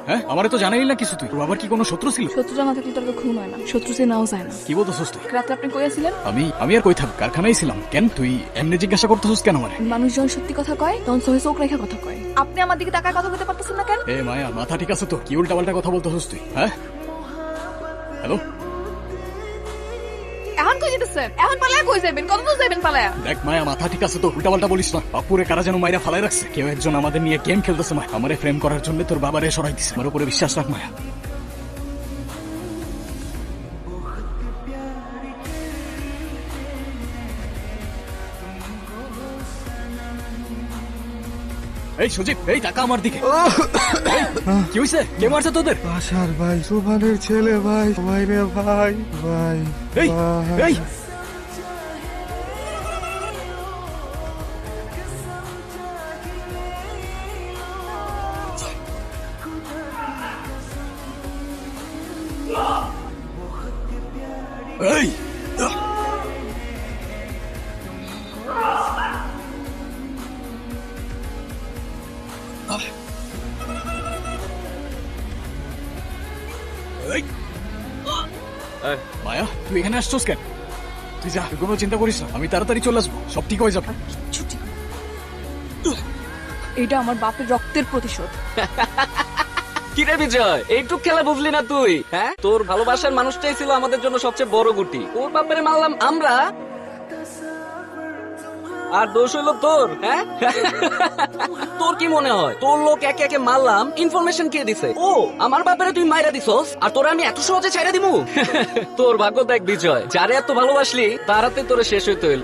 হ্যাঁ আমারে তো জানাইলি না কিছু, তুই তোর বাবার কি কোনো শত্রু ছিল? শত্রু জানা থাকলে তোর ঘুম হয় না, শত্রু সে নাও যায় না। কি বলতেছিস তুই? রাতে আপনি কইয়াছিলেন আমি আর কই থাক, কারখানায় ছিলাম। কেন তুই এমনি জিজ্ঞাসা করতেছিস কেন আমারে? মানুষ যখন সত্যি কথা কয় তখন চোখে চোখ রেখে কথা কয়। আপনি আমার দিকে তাকায় কথা বলতে পারতেছেন না কেন? এ মায়া, মাথা ঠিক আছে তো? কি উল্টা পাল্টা কথা বলতেছিস তুই? হ্যাঁ হ্যালো, এখন কই যেতেছেন? এখন পালায়া কই যাবেন? কত দূর যাবেন পালায়া? দেখ মায়া, মাথা ঠিক আছে তো? উল্টা পাল্টা বলিস না। বাপুরে কারা যেন মাইরা ফালাই রাখছে। কেউ একজন আমাদের নিয়ে গেম খেলতেছে মায়া। আমারে ফ্রেম করার জন্য তোর বাবারে সরাই দিছে। আমার উপরে বিশ্বাস রাখ মায়া। এই সুজিত, এই টাকা আমার দিকে। এই, কি হইছে? কে মারছে তোদের? আশার ভাই, সুভানের ছেলে ভাই, ভাই রে ভাই, ভাই এই ভাই। এই এই এই! মায়া, তুই এখানে আসছোস কেন? তুই যা, তুই কোনো চিন্তা করিস না, আমি তাড়াতাড়ি চলে আসবো, সব ঠিক হয়ে যাবে। ছুটি। এটা আমার বাপের রক্তের প্রতিশোধ। কিরে বিজয়, এইটুক খেলা বুঝলি না তুই? হ্যাঁ, তোর ভালোবাসার মানুষটাই ছিল আমাদের জন্য সবচেয়ে বড় গুটি। ওর বাপারে মারলাম আমরা, আর দোষ হইলো তোর। হ্যাঁ, তোর কি মনে হয় তোর লোক একে একে মারলাম, ইনফরমেশন কে দিছে? ও আমার বাপারে তুই মাইরা দিছস, আর তোরা আমি এত সহজে ছাইরা দিমু? তোর ভাগ্য দেখ বিজয়, যারে এত ভালোবাসলি তার হাতে তোরে শেষ হইতে হইল।